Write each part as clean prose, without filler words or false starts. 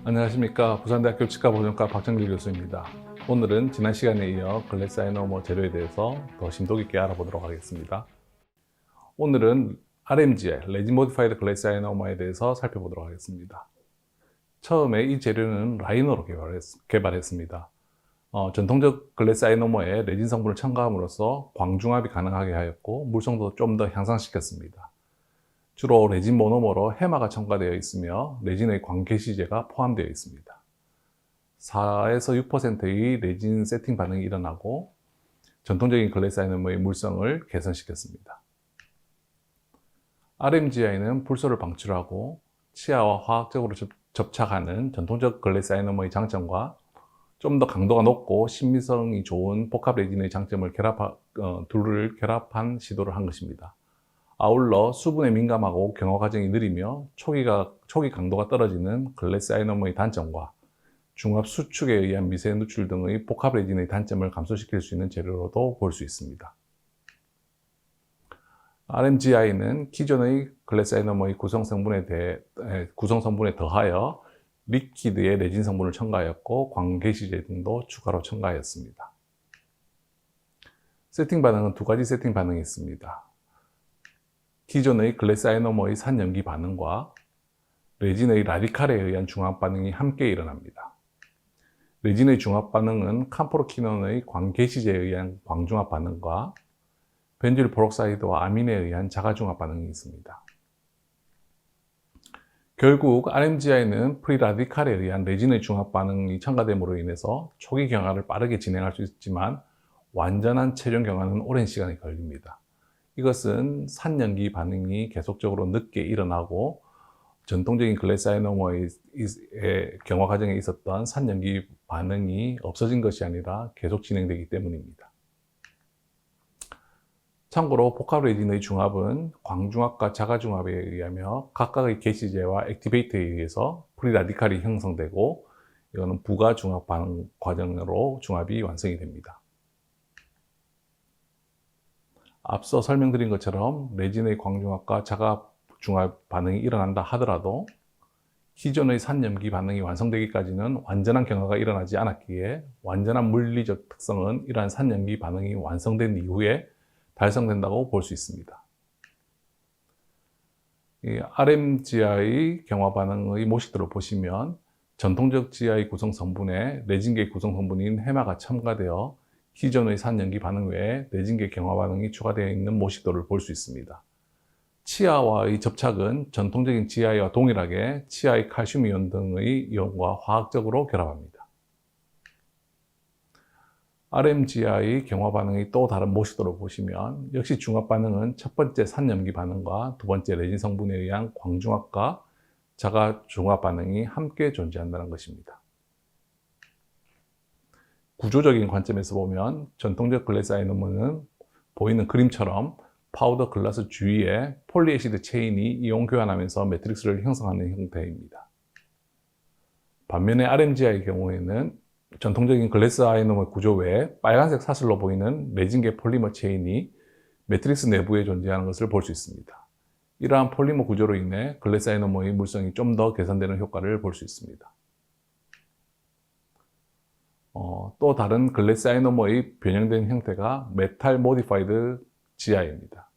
안녕하십니까. 부산대학교 치과보존과 박정길 교수입니다. 오늘은 지난 시간에 이어 글래스아이노머 재료에 대해서 더 심도 깊게 알아보도록 하겠습니다. 오늘은 RMGI, 레진 모디파이드 글래스아이노머에 대해서 살펴보도록 하겠습니다. 처음에 이 재료는 라이너로 개발했습니다. 전통적 글래스아이노머에 레진 성분을 첨가함으로써 광중압이 가능하게 하였고 물성도 좀 더 향상시켰습니다. 주로 레진 모노머로 해마가 첨가되어 있으며 레진의 광개시제가 포함되어 있습니다. 4에서 6%의 레진 세팅 반응이 일어나고 전통적인 글래스아이노머의 물성을 개선시켰습니다. RMGI는 불소를 방출하고 치아와 화학적으로 접착하는 전통적 글래스아이노머의 장점과 좀 더 강도가 높고 신미성이 좋은 복합 레진의 장점을 둘을 결합한 시도를 한 것입니다. 아울러 수분에 민감하고 경화 과정이 느리며 초기 강도가 떨어지는 글래스아이노머의 단점과 중압 수축에 의한 미세 누출 등의 복합 레진의 단점을 감소시킬 수 있는 재료로도 볼 수 있습니다. RMGI는 기존의 글래스아이노머의 구성 성분에 더하여 리퀴드의 레진 성분을 첨가하였고 광개시제 등도 추가로 첨가하였습니다. 세팅 반응은 두 가지 세팅 반응이 있습니다. 기존의 글래스아이노머의 산염기 반응과 레진의 라디칼에 의한 중합 반응이 함께 일어납니다. 레진의 중합 반응은 캄프로키논의 광개시제에 의한 광중합 반응과 벤질 포록사이드와 아민에 의한 자가중합 반응이 있습니다. 결국 RMGI는 프리라디칼에 의한 레진의 중합 반응이 첨가됨으로 인해서 초기 경화를 빠르게 진행할 수 있지만 완전한 최종 경화는 오랜 시간이 걸립니다. 이것은 산염기 반응이 계속적으로 늦게 일어나고 전통적인 글래스아이노머의 경화 과정에 있었던 산염기 반응이 없어진 것이 아니라 계속 진행되기 때문입니다. 참고로 복합 레진의 중합은 광중합과 자가중합에 의하며 각각의 개시제와 액티베이터에 의해서 프리라디칼이 형성되고 이거는 부가중합 반응 과정으로 중합이 완성이 됩니다. 앞서 설명드린 것처럼 레진의 광중합과 자가중합 반응이 일어난다 하더라도 기존의 산염기 반응이 완성되기까지는 완전한 경화가 일어나지 않았기에 완전한 물리적 특성은 이러한 산염기 반응이 완성된 이후에 달성된다고 볼 수 있습니다. 이 RMGI 경화 반응의 모식들을 보시면 전통적 GI 구성 성분에 레진계 구성 성분인 해마가 첨가되어 기존의 산염기 반응 외에 레진계 경화 반응이 추가되어 있는 모식도를 볼 수 있습니다. 치아와의 접착은 전통적인 GI와 동일하게 치아의 칼슘 이온 등의 이온과 화학적으로 결합합니다. RMGI 경화 반응의 또 다른 모식도를 보시면 역시 중합 반응은 첫 번째 산염기 반응과 두 번째 레진 성분에 의한 광중합과 자가중합 반응이 함께 존재한다는 것입니다. 구조적인 관점에서 보면 전통적 글래스아이노머는 보이는 그림처럼 파우더 글라스 주위에 폴리애시드 체인이 이온 교환하면서 매트릭스를 형성하는 형태입니다. 반면에 RMGI의 경우에는 전통적인 글래스아이노머 구조 외에 빨간색 사슬로 보이는 레진계 폴리머 체인이 매트릭스 내부에 존재하는 것을 볼 수 있습니다. 이러한 폴리머 구조로 인해 글래스아이노머의 물성이 좀 더 개선되는 효과를 볼 수 있습니다. 또 다른 글래스아이노머의 변형된 형태가 메탈 모디파이드 GI입니다.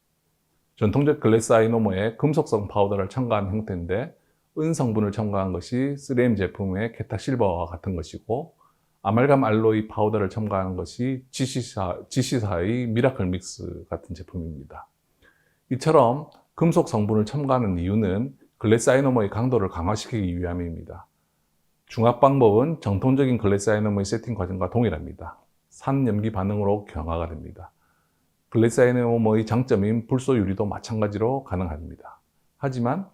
전통적 글래스아이노머에 금속성 파우더를 첨가한 형태인데 은 성분을 첨가한 것이 3M 제품의 케타실버와 같은 것이고 아말감 알로이 파우더를 첨가한 것이 GC사의 미라클 믹스 같은 제품입니다. 이처럼 금속 성분을 첨가하는 이유는 글래스아이노머의 강도를 강화시키기 위함입니다. 중합 방법은 정통적인 글래스아이노머의 세팅 과정과 동일합니다. 산염기 반응으로 경화가 됩니다. 글래스아이노머의 장점인 불소 유리도 마찬가지로 가능합니다. 하지만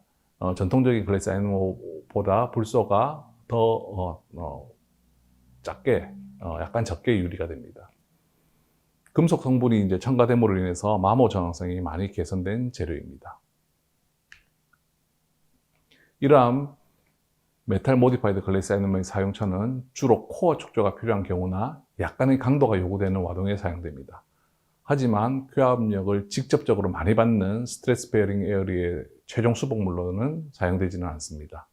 전통적인 글래스아이노머보다 불소가 더 작게, 약간 적게 유리가 됩니다. 금속 성분이 이제 첨가됨으로 인해서 마모 저항성이 많이 개선된 재료입니다. 이러한 메탈 모디파이드 글래스아이노머의 사용처는 주로 코어 축조가 필요한 경우나 약간의 강도가 요구되는 와동에 사용됩니다. 하지만 교합력을 직접적으로 많이 받는 스트레스 베어링 에어리의 최종 수복물로는 사용되지는 않습니다.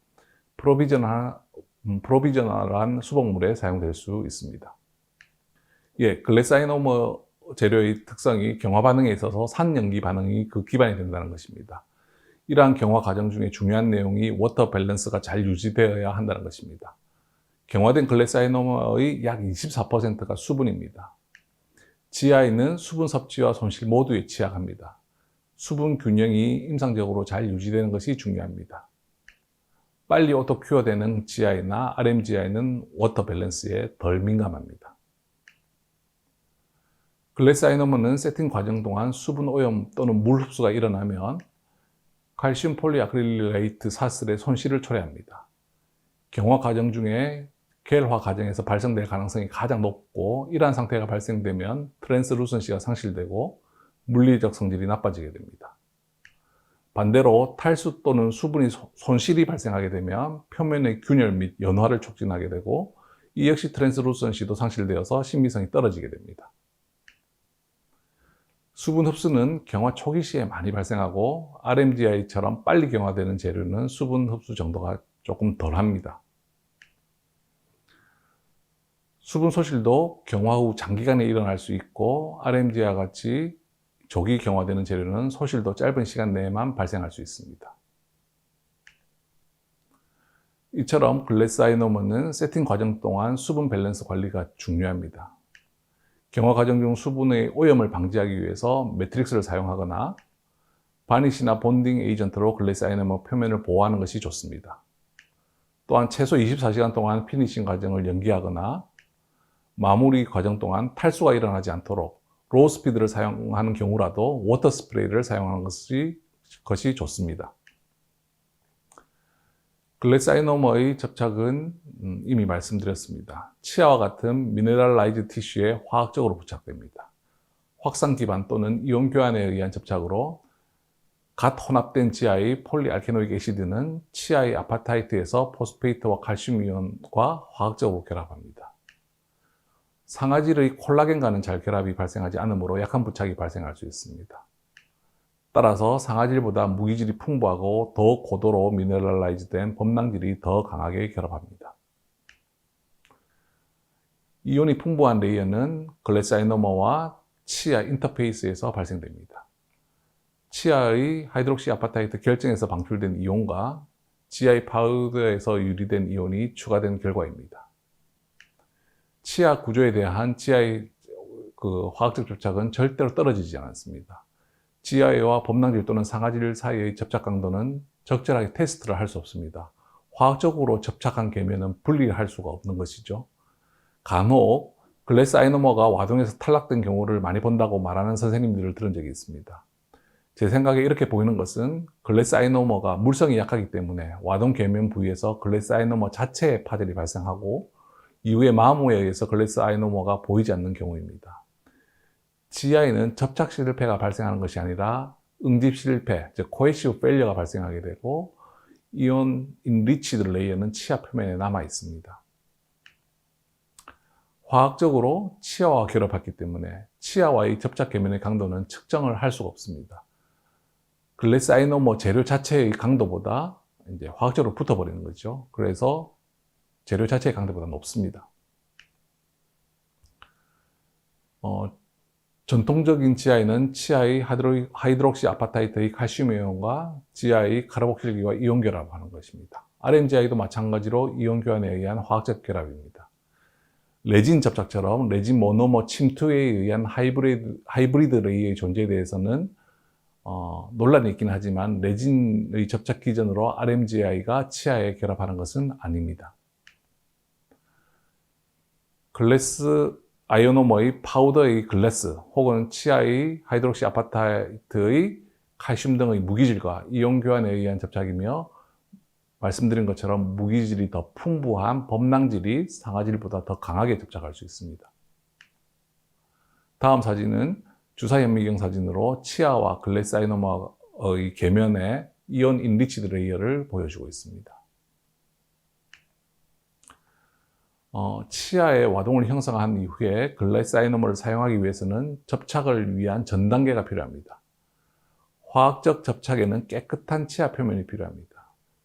프로비저널한 수복물에 사용될 수 있습니다. 글래사이노머 재료의 특성이 경화 반응에 있어서 산염기 반응이 그 기반이 된다는 것입니다. 이러한 경화 과정 중에 중요한 내용이 워터 밸런스가 잘 유지되어야 한다는 것입니다. 경화된 글래사이노머의 약 24%가 수분입니다. GI는 수분 섭취와 손실 모두에 취약합니다. 수분 균형이 임상적으로 잘 유지되는 것이 중요합니다. 빨리 오토 큐어되는 GI나 RMGI는 워터 밸런스에 덜 민감합니다. 글래사이노머는 세팅 과정 동안 수분 오염 또는 물 흡수가 일어나면 칼슘 폴리아크릴레이트 사슬의 손실을 초래합니다. 경화 과정 중에 계열화 과정에서 발생될 가능성이 가장 높고, 이러한 상태가 발생되면 트랜스루선시가 상실되고 물리적 성질이 나빠지게 됩니다. 반대로 탈수 또는 수분이 손실이 발생하게 되면 표면의 균열 및 연화를 촉진하게 되고, 이 역시 트랜스루선시도 상실되어서 신비성이 떨어지게 됩니다. 수분 흡수는 경화 초기 시에 많이 발생하고, RMGI처럼 빨리 경화되는 재료는 수분 흡수 정도가 조금 덜합니다. 수분 소실도 경화 후 장기간에 일어날 수 있고, RMGI와 같이 조기 경화되는 재료는 소실도 짧은 시간 내에만 발생할 수 있습니다. 이처럼 글래사이노머는 세팅 과정 동안 수분 밸런스 관리가 중요합니다. 경화 과정 중 수분의 오염을 방지하기 위해서 매트릭스를 사용하거나 바니시나 본딩 에이전트로 글래사이노머 표면을 보호하는 것이 좋습니다. 또한 최소 24시간 동안 피니싱 과정을 연기하거나 마무리 과정 동안 탈수가 일어나지 않도록 로우 스피드를 사용하는 경우라도 워터 스프레이를 사용하는 것이 좋습니다. 글래사이노머의 접착은 이미 말씀드렸습니다. 치아와 같은 미네랄라이즈 티슈에 화학적으로 부착됩니다. 확산 기반 또는 이온 교환에 의한 접착으로 갓 혼합된 치아의 폴리알케노익 애시드는 치아의 아파타이트에서 포스페이트와 칼슘 이온과 화학적으로 결합합니다. 상아질의 콜라겐과는 잘 결합이 발생하지 않으므로 약한 부착이 발생할 수 있습니다. 따라서 상아질보다 무기질이 풍부하고 더 고도로 미네랄라이즈된 범랑질이 더 강하게 결합합니다. 이온이 풍부한 레이어는 글래사이노머와 치아 인터페이스에서 발생됩니다. 치아의 하이드록시 아파타이트 결정에서 방출된 이온과 GI 파우더에서 유리된 이온이 추가된 결과입니다. 치아 구조에 대한 GI 화학적 접착은 절대로 떨어지지 않습니다. GI와 범랑질 또는 상아질 사이의 접착 강도는 적절하게 테스트를 할 수 없습니다. 화학적으로 접착한 계면은 분리할 수가 없는 것이죠. 간혹 글래사이노머가 와동에서 탈락된 경우를 많이 본다고 말하는 선생님들을 들은 적이 있습니다. 제 생각에 이렇게 보이는 것은 글래사이노머가 물성이 약하기 때문에 와동 계면 부위에서 글래사이노머 자체의 파열이 발생하고 이후에 마모에 의해서 글래사이노머가 보이지 않는 경우입니다. GI는 접착 실패가 발생하는 것이 아니라 응집 실패, 즉 코헤시브 페일리어가 발생하게 되고, 이온 인리치드 레이어는 치아 표면에 남아 있습니다. 화학적으로 치아와 결합했기 때문에 치아와의 접착 계면의 강도는 측정을 할 수가 없습니다. 글래사이노머 재료 자체의 강도보다 이제 화학적으로 붙어버리는 거죠. 그래서 재료 자체의 강도보다 높습니다. 전통적인 GI는 치아의 하이드록시 아파타이트의 칼슘 이온과 GI 카르복실기와 이온 결합하는 것입니다. RMGI도 마찬가지로 이온 교환에 의한 화학적 결합입니다. 레진 접착처럼 레진 모노머 침투에 의한 하이브리드 레이의 존재에 대해서는 논란이 있긴 하지만 레진의 접착 기전으로 RMGI가 치아에 결합하는 것은 아닙니다. 글래스 아이오노머의 파우더의 글래스 혹은 치아의 하이드록시 아파타이트의 칼슘 등의 무기질과 이온 교환에 의한 접착이며, 말씀드린 것처럼 무기질이 더 풍부한 범랑질이 상아질보다 더 강하게 접착할 수 있습니다. 다음 사진은 주사 현미경 사진으로 치아와 글래사이노머의 계면에 이온 인리치드 레이어를 보여주고 있습니다. 치아의 와동을 형성한 이후에 글래사이노머를 사용하기 위해서는 접착을 위한 전 단계가 필요합니다. 화학적 접착에는 깨끗한 치아 표면이 필요합니다.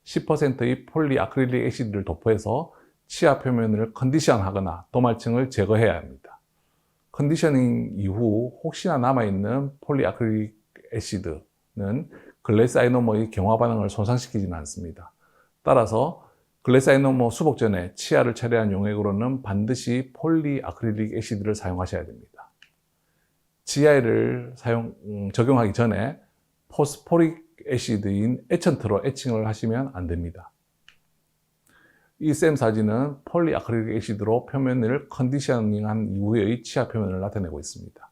10%의 폴리아크릴릭 애시드를 도포해서 치아 표면을 컨디션하거나 도말층을 제거해야 합니다. 컨디셔닝 이후 혹시나 남아있는 폴리아크릴릭 애시드는 글래스 아이노머의 경화 반응을 손상시키지는 않습니다. 따라서 글래스 아이노머 수복 전에 치아를 처리한 용액으로는 반드시 폴리아크릴릭 애시드를 사용하셔야 됩니다. GI를 적용하기 전에 포스포릭 애시드인 에천트로 애칭을 하시면 안 됩니다. 이 샘 사진은 폴리아크릴릭 애시드로 표면을 컨디셔닝한 이후의 치아 표면을 나타내고 있습니다.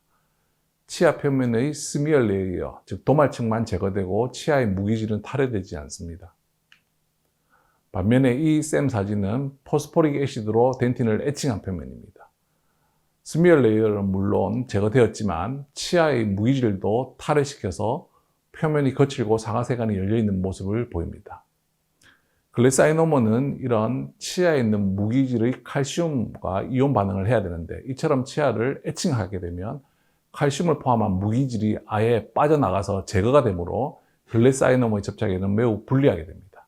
치아 표면의 스미어 레이어, 즉 도말층만 제거되고 치아의 무기질은 탈해되지 않습니다. 반면에 이 샘 사진은 포스포릭 애시드로 덴틴을 애칭한 표면입니다. 스미어 레이어는 물론 제거되었지만 치아의 무기질도 탈해시켜서 표면이 거칠고 상하세간이 열려있는 모습을 보입니다. 글래스 아이노머는 이런 치아에 있는 무기질의 칼슘과 이온 반응을 해야 되는데 이처럼 치아를 애칭하게 되면 칼슘을 포함한 무기질이 아예 빠져나가서 제거가 되므로 글래스 아이노머의 접착에는 매우 불리하게 됩니다.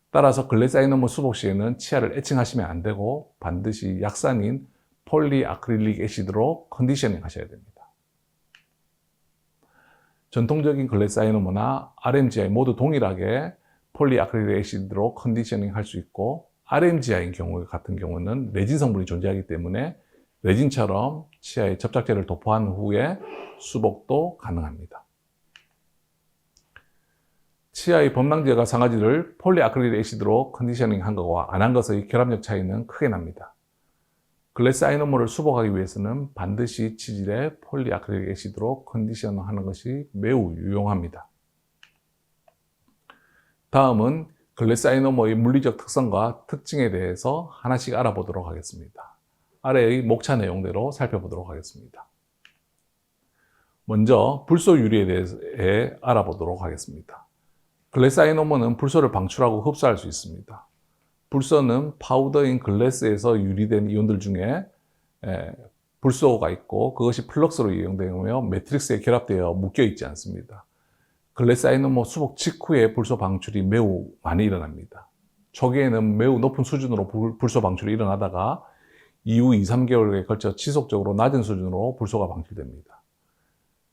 따라서 글래스 아이노머 수복 시에는 치아를 애칭하시면 안 되고 반드시 약산인 폴리아크릴릭 애시드로 컨디셔닝 하셔야 됩니다. 전통적인 글래스 아이노머나 RMGI 모두 동일하게 폴리아크릴릭 애시드로 컨디셔닝 할 수 있고 RMGI인 경우 같은 경우는 레진 성분이 존재하기 때문에 레진처럼 치아에 접착제를 도포한 후에 수복도 가능합니다. 치아의 범랑제가 상아지를 폴리아크릴릭 애시드로 컨디셔닝 한 것과 안 한 것의 결합력 차이는 크게 납니다. 글래스 아이노머를 수복하기 위해서는 반드시 치질에 폴리아크릴릭 애시드로 컨디셔닝하는 것이 매우 유용합니다. 다음은 글래스 아이노머의 물리적 특성과 특징에 대해서 하나씩 알아보도록 하겠습니다. 아래의 목차 내용대로 살펴보도록 하겠습니다. 먼저 불소 유리에 대해 알아보도록 하겠습니다. 글래스 아이노머는 불소를 방출하고 흡수할 수 있습니다. 불소는 파우더인 글래스에서 유리된 이온들 중에 불소가 있고 그것이 플럭스로 이용되며 매트릭스에 결합되어 묶여 있지 않습니다. 글래스 아이노머 수복 직후에 불소 방출이 매우 많이 일어납니다. 초기에는 매우 높은 수준으로 불소 방출이 일어나다가 이후 2-3개월에 걸쳐 지속적으로 낮은 수준으로 불소가 방출됩니다.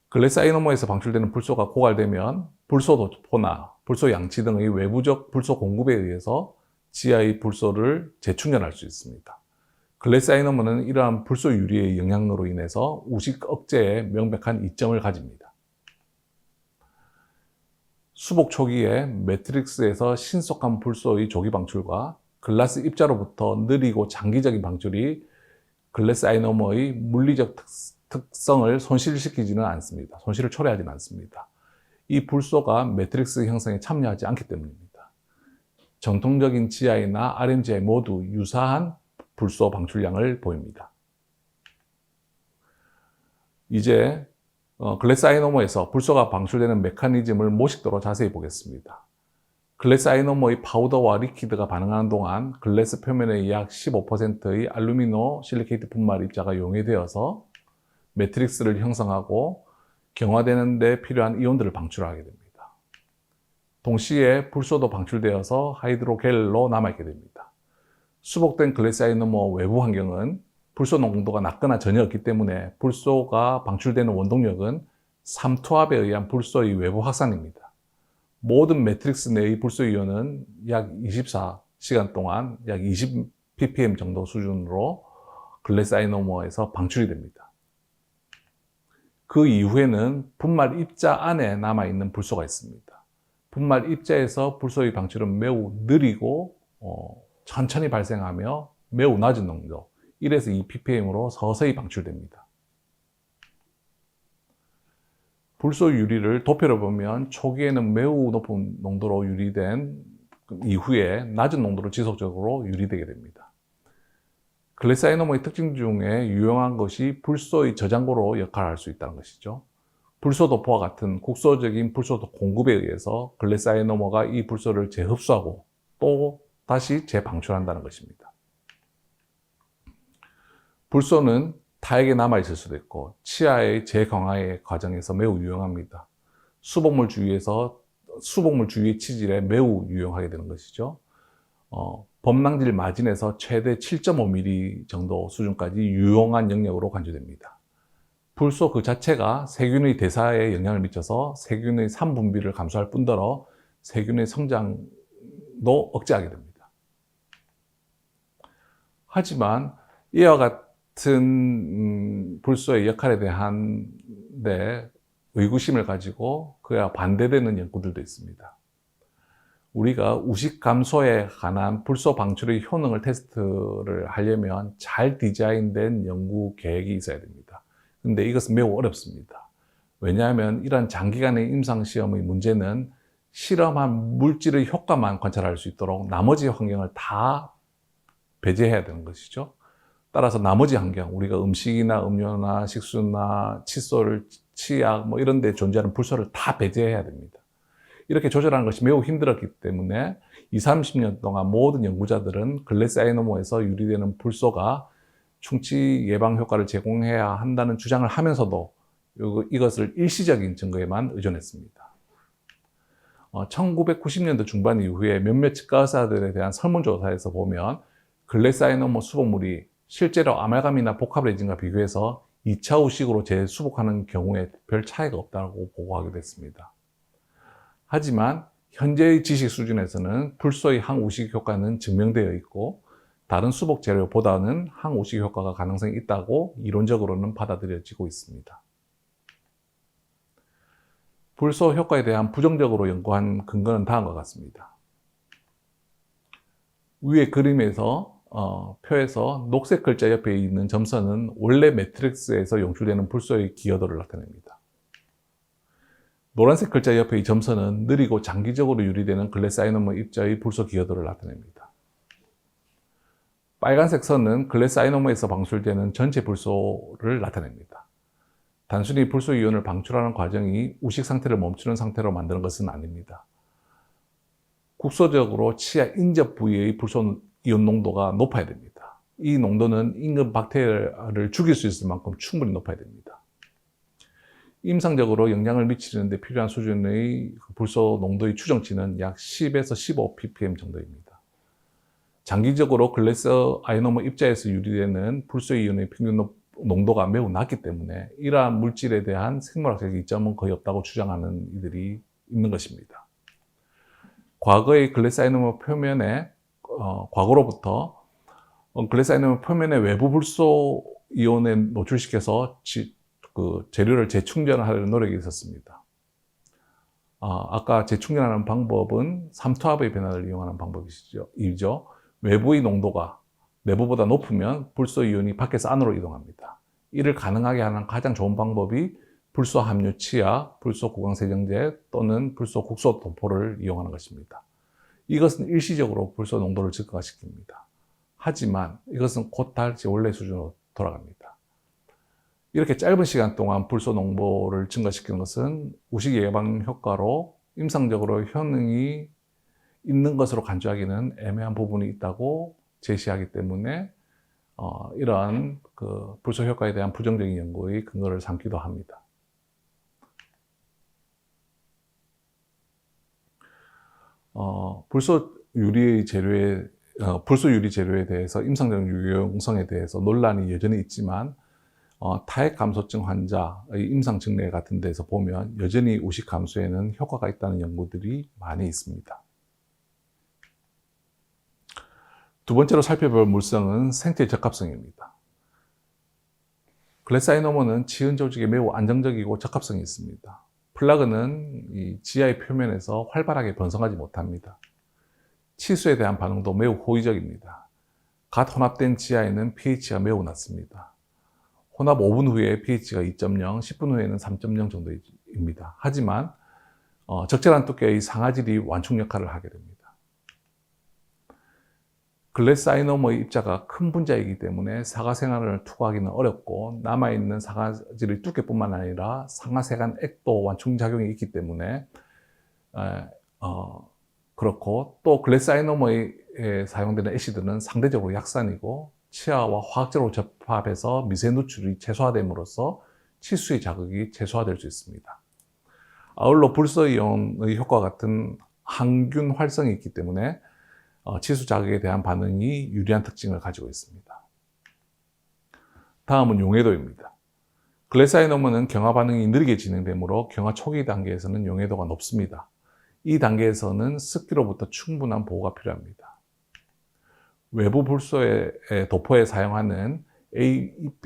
글래스 아이노머에서 방출되는 불소가 고갈되면 불소 도포나 불소 양치 등의 외부적 불소 공급에 의해서 지하의 불소를 재충전할 수 있습니다. 글래스 아이노머는 이러한 불소 유리의 영향으로 인해서 우식 억제에 명백한 이점을 가집니다. 수복 초기에 매트릭스에서 신속한 불소의 조기 방출과 글라스 입자로부터 느리고 장기적인 방출이 글래스 아이노머의 물리적 특성을 손실시키지는 않습니다. 손실을 초래하지는 않습니다. 이 불소가 매트릭스 형성에 참여하지 않기 때문입니다. 정통적인 GI나 RMGI 모두 유사한 불소 방출량을 보입니다. 이제 글래스 아이노머에서 불소가 방출되는 메커니즘을 모식도로 자세히 보겠습니다. 글래스 아이노머의 파우더와 리퀴드가 반응하는 동안 글래스 표면의 약 15%의 알루미노 실리케이트 분말 입자가 용해되어서 매트릭스를 형성하고 경화되는 데 필요한 이온들을 방출하게 됩니다. 동시에 불소도 방출되어서 하이드로겔로 남아있게 됩니다. 수복된 글래스 아이노머 외부 환경은 불소 농도가 낮거나 전혀 없기 때문에 불소가 방출되는 원동력은 삼투압에 의한 불소의 외부 확산입니다. 모든 매트릭스 내의 불소 이온은 약 24시간 동안 약 20ppm 정도 수준으로 글래스 아이노머에서 방출이 됩니다. 그 이후에는 분말 입자 안에 남아있는 불소가 있습니다. 분말 입자에서 불소의 방출은 매우 느리고 천천히 발생하며 매우 낮은 농도 1에서 2ppm으로 서서히 방출됩니다. 불소 유리를 도표로 보면 초기에는 매우 높은 농도로 유리된 이후에 낮은 농도로 지속적으로 유리되게 됩니다. 글래스 아이노머의 특징 중에 유용한 것이 불소의 저장고로 역할을 할 수 있다는 것이죠. 불소 도포와 같은 국소적인 불소 공급에 의해서 글래스 아이노머가 이 불소를 재흡수하고 또 다시 재방출한다는 것입니다. 불소는 타액에 남아있을 수도 있고 치아의 재강화의 과정에서 매우 유용합니다. 수복물 주위의 치질에 매우 유용하게 되는 것이죠. 범랑질 마진에서 최대 7.5mm 정도 수준까지 유용한 영역으로 간주됩니다. 불소 그 자체가 세균의 대사에 영향을 미쳐서 세균의 산분비를 감소할 뿐더러 세균의 성장도 억제하게 됩니다. 하지만 이와 같은 불소의 역할에 대한 의구심을 가지고 그와 반대되는 연구들도 있습니다. 우리가 우식 감소에 관한 불소 방출의 효능을 테스트를 하려면 잘 디자인된 연구 계획이 있어야 됩니다. 근데 이것은 매우 어렵습니다. 왜냐하면 이러한 장기간의 임상시험의 문제는 실험한 물질의 효과만 관찰할 수 있도록 나머지 환경을 다 배제해야 되는 것이죠. 따라서 나머지 환경, 우리가 음식이나 음료나 식수나 칫솔, 치약 이런 데 존재하는 불소를 다 배제해야 됩니다. 이렇게 조절하는 것이 매우 힘들었기 때문에 20, 30년 동안 모든 연구자들은 글래사이노모에서 유리되는 불소가 충치 예방 효과를 제공해야 한다는 주장을 하면서도 이것을 일시적인 증거에만 의존했습니다. 1990년도 중반 이후에 몇몇 치과 의사들에 대한 설문조사에서 보면 글래사이노모 수복물이 실제로 아말감이나 복합레진과 비교해서 2차 우식으로 재수복하는 경우에 별 차이가 없다고 보고하게 됐습니다. 하지만 현재의 지식 수준에서는 불소의 항우식 효과는 증명되어 있고 다른 수복 재료보다는 항우식 효과가 가능성이 있다고 이론적으로는 받아들여지고 있습니다. 불소 효과에 대한 부정적으로 연구한 근거는 다음과 같습니다. 위의 그림에서 표에서 녹색 글자 옆에 있는 점선은 원래 매트릭스에서 용출되는 불소의 기여도를 나타냅니다. 노란색 글자 옆에 이 점선은 느리고 장기적으로 유리되는 글래사이노모 입자의 불소 기여도를 나타냅니다. 빨간색 선은 글래사이노모에서 방출되는 전체 불소를 나타냅니다. 단순히 불소 이온을 방출하는 과정이 우식 상태를 멈추는 상태로 만드는 것은 아닙니다. 국소적으로 치아 인접 부위의 불소 이온 농도가 높아야 됩니다. 이 농도는 인근 박테리아를 죽일 수 있을 만큼 충분히 높아야 됩니다. 임상적으로 영향을 미치는 데 필요한 수준의 불소 농도의 추정치는 약 10에서 15 ppm 정도입니다. 장기적으로 글래사이노모 입자에서 유리되는 불소 이온의 평균 농도가 매우 낮기 때문에 이러한 물질에 대한 생물학적 이점은 거의 없다고 주장하는 이들이 있는 것입니다. 과거의 글래사이노모 표면에 과거로부터 글래사이노모 표면의 외부 불소 이온에 노출시켜서 재료를 재충전하려는 노력이 있었습니다. 아까 재충전하는 방법은 삼투압의 변화를 이용하는 방법이죠. 외부의 농도가 내부보다 높으면 불소 이온이 밖에서 안으로 이동합니다. 이를 가능하게 하는 가장 좋은 방법이 불소 함유 치약, 불소 구강 세정제 또는 불소 국소 도포를 이용하는 것입니다. 이것은 일시적으로 불소 농도를 증가시킵니다. 하지만 이것은 곧 다시 원래 수준으로 돌아갑니다. 이렇게 짧은 시간 동안 불소 농도를 증가시키는 것은 우식 예방 효과로 임상적으로 효능이 있는 것으로 간주하기는 애매한 부분이 있다고 제시하기 때문에 이러한 불소 효과에 대한 부정적인 연구의 근거를 삼기도 합니다. 불소 유리 재료에 대해서 임상적 유용성에 대해서 논란이 여전히 있지만 타액 감소증 환자의 임상 증례 같은 데서 보면 여전히 우식 감소에는 효과가 있다는 연구들이 많이 있습니다. 두 번째로 살펴볼 물성은 생체 적합성입니다. 글래사이노모는 지은 조직에 매우 안정적이고 적합성이 있습니다. 플라그는 이 지하의 표면에서 활발하게 번성하지 못합니다. 치수에 대한 반응도 매우 호의적입니다. 갓 혼합된 지하에는 pH가 매우 낮습니다. 혼합 5분 후에 pH가 2.0, 10분 후에는 3.0 정도입니다. 하지만 적절한 두께의 상아질이 완충 역할을 하게 됩니다. 글래사이노모의 입자가 큰 분자이기 때문에 상아 세간을 투과하기는 어렵고 남아있는 상아질의 두께뿐만 아니라 상아세간 액도 완충작용이 있기 때문에 그렇고 또 글래사이노모에 사용되는 애시드는 상대적으로 약산이고 치아와 화학적으로 접합해서 미세 누출이 최소화됨으로써 치수의 자극이 최소화될 수 있습니다. 아울러 불소이온의 효과 같은 항균 활성이 있기 때문에 치수 자극에 대한 반응이 유리한 특징을 가지고 있습니다. 다음은 용해도입니다. 글래사이노머는 경화 반응이 느리게 진행되므로 경화 초기 단계에서는 용해도가 높습니다. 이 단계에서는 습기로부터 충분한 보호가 필요합니다. 외부 불소의 도포에 사용하는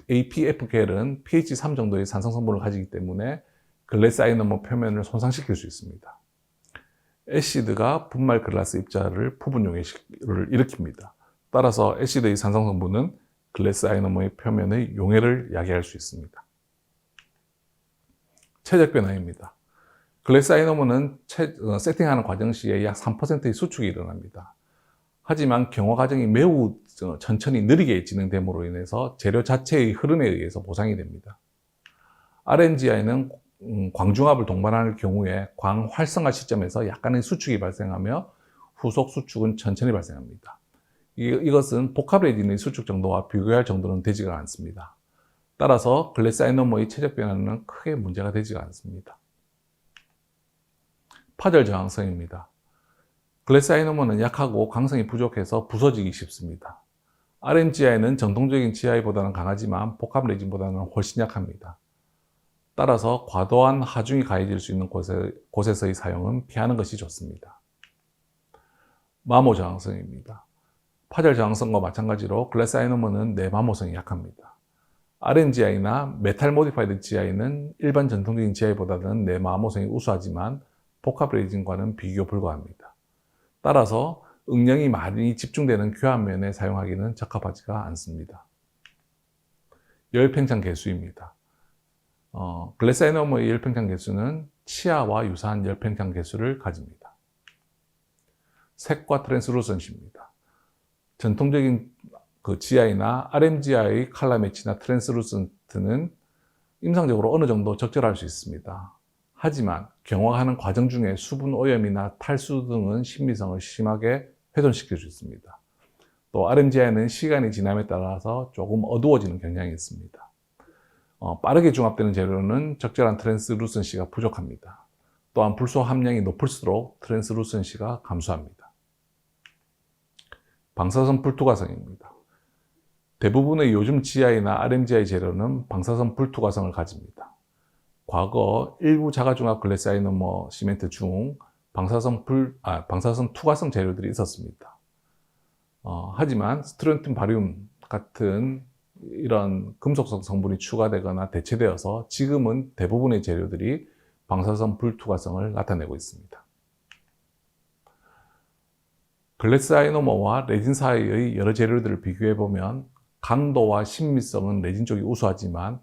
APF겔은 pH 3 정도의 산성 성분을 가지기 때문에 글래사이노머 표면을 손상시킬 수 있습니다. 애시드가 분말 글라스 입자를 부분 용해를 일으킵니다. 따라서 애시드의 산성 성분은 글래사이노머의 표면의 용해를 야기할 수 있습니다. 최적 변화입니다. 글래사이노머는 세팅하는 과정 시에 약 3%의 수축이 일어납니다. 하지만 경화 과정이 매우 천천히 느리게 진행됨으로 인해서 재료 자체의 흐름에 의해서 보상이 됩니다. RMGI는 광중압을 동반할 경우에 광 활성화 시점에서 약간의 수축이 발생하며 후속 수축은 천천히 발생합니다. 이것은 복합 레진의 수축 정도와 비교할 정도는 되지가 않습니다. 따라서 글래사이노머의 최적 변화는 크게 문제가 되지가 않습니다. 파절 저항성입니다. 글래사이노머는 약하고 강성이 부족해서 부서지기 쉽습니다. RMGI는 정통적인 GI보다는 강하지만 복합 레진보다는 훨씬 약합니다. 따라서 과도한 하중이 가해질 수 있는 곳에서의 사용은 피하는 것이 좋습니다. 마모 저항성입니다. 파절 저항성과 마찬가지로 글래사이노머는 내마모성이 약합니다. RMGI나 메탈 모디파이드 GI는 일반 전통적인 GI보다는 내마모성이 우수하지만 복합 레진과는 비교 불가합니다. 따라서 응량이 많이 집중되는 교환면에 사용하기는 적합하지가 않습니다. 열팽창 개수입니다. 글래사이노머의 열팽창 개수는 치아와 유사한 열팽창 개수를 가집니다. 색과 트랜스루선시입니다. 전통적인 GI나 RMGI 칼라 매치나 트랜스루선트는 임상적으로 어느 정도 적절할 수 있습니다. 하지만 경화하는 과정 중에 수분 오염이나 탈수 등은 신미성을 심하게 훼손시킬 수 있습니다. 또 RMGI는 시간이 지남에 따라서 조금 어두워지는 경향이 있습니다. 빠르게 중합되는 재료는 적절한 트랜스루선시가 부족합니다. 또한 불소 함량이 높을수록 트랜스루선시가 감소합니다. 방사선 불투과성입니다. 대부분의 요즘 GI나 RMGI 재료는 방사선 불투과성을 가집니다. 과거 일부 자가중합 글래사이노머 시멘트 중 방사선 투과성 재료들이 있었습니다. 하지만 스트론튬 바륨 같은 이런 금속성 성분이 추가되거나 대체되어서 지금은 대부분의 재료들이 방사선 불투과성을 나타내고 있습니다. 글래사이노머와 레진 사이의 여러 재료들을 비교해보면 강도와 신미성은 레진 쪽이 우수하지만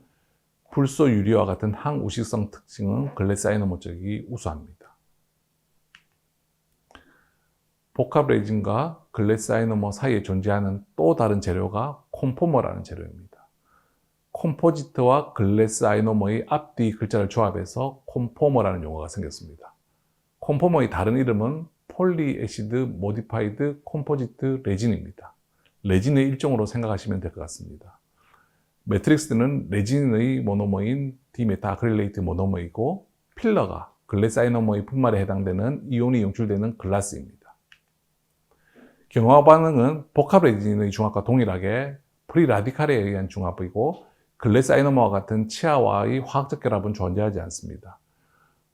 불소 유리와 같은 항우식성 특징은 글래사이노머 쪽이 우수합니다. 복합 레진과 글래사이노머 사이에 존재하는 또 다른 재료가 콤포머라는 재료입니다. 콤포지트와 글래사이노머의 앞뒤 글자를 조합해서 콤포머라는 용어가 생겼습니다. 콤포머의 다른 이름은 폴리애시드 모디파이드 콤포지트 레진입니다. 레진의 일종으로 생각하시면 될 것 같습니다. 매트릭스는 레진의 모노머인 디메타아크릴레이트 모노머이고 필러가 글래사이노머의 분말에 해당되는 이온이 영출되는 글라스입니다. 경화 반응은 복합 레진의 중합과 동일하게 프리라디칼에 의한 중합이고 글래사이노머와 같은 치아와의 화학적 결합은 존재하지 않습니다.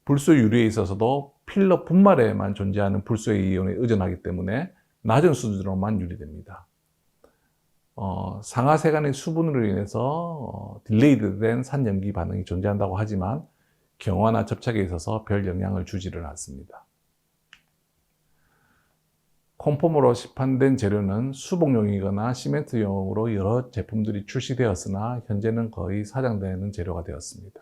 불소 유리에 있어서도 필러 분말에만 존재하는 불소의 이온에 의존하기 때문에 낮은 수준으로만 유리됩니다. 상하세간의 수분으로 인해서 딜레이드된 산염기 반응이 존재한다고 하지만 경화나 접착에 있어서 별 영향을 주지를 않습니다. 콤포머로 시판된 재료는 수복용이거나 시멘트용으로 여러 제품들이 출시되었으나 현재는 거의 사장되는 재료가 되었습니다.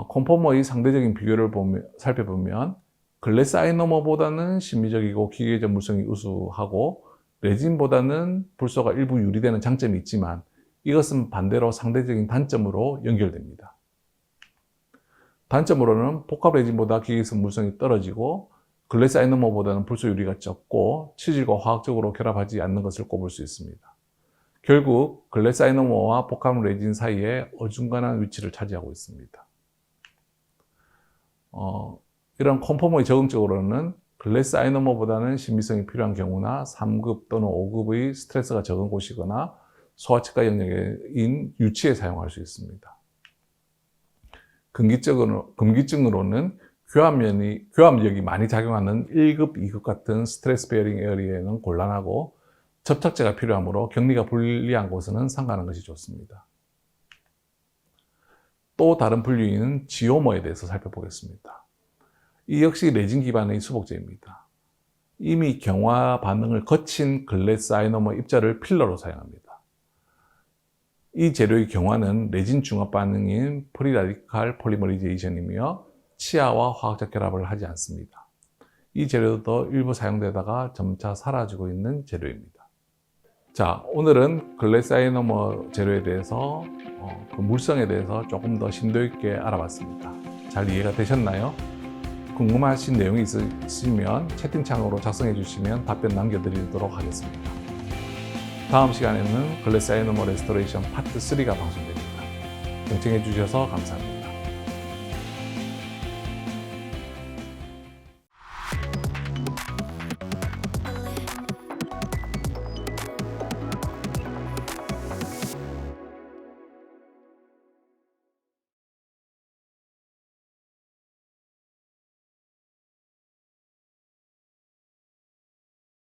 콤포머의 상대적인 비교를 살펴보면 글래사이노머보다는 심미적이고 기계 전문성이 우수하고 레진보다는 불소가 일부 유리되는 장점이 있지만 이것은 반대로 상대적인 단점으로 연결됩니다. 단점으로는 복합 레진보다 기계성 물성이 떨어지고 글래사이노머보다는 불소 유리가 적고 치질과 화학적으로 결합하지 않는 것을 꼽을 수 있습니다. 결국 글래사이노머와 복합 레진 사이에 어중간한 위치를 차지하고 있습니다. 이런 콤포머의 적응적으로는 글래스 아이노머보다는 신비성이 필요한 경우나 3급 또는 5급의 스트레스가 적은 곳이거나 소아치과 영역인 유치에 사용할 수 있습니다. 금기증으로는 교합력이 많이 작용하는 1급, 2급 같은 스트레스 베어링 에어리에는 곤란하고 접착제가 필요하므로 격리가 불리한 곳에는 삼가는 것이 좋습니다. 또 다른 분류인 지오머에 대해서 살펴보겠습니다. 이 역시 레진 기반의 수복제입니다. 이미 경화 반응을 거친 글래스 아이노머 입자를 필러로 사용합니다. 이 재료의 경화는 레진 중합 반응인 프리라디칼 폴리머리제이션이며 치아와 화학적 결합을 하지 않습니다. 이 재료도 일부 사용되다가 점차 사라지고 있는 재료입니다. 자, 오늘은 글래스 아이노머 재료에 대해서 그 물성에 대해서 조금 더 심도 있게 알아봤습니다. 잘 이해가 되셨나요? 궁금하신 내용이 있으시면 채팅창으로 작성해 주시면 답변 남겨드리도록 하겠습니다. 다음 시간에는 글래스 아이노머 레스토레이션 파트 3가 방송됩니다. 경청해 주셔서 감사합니다.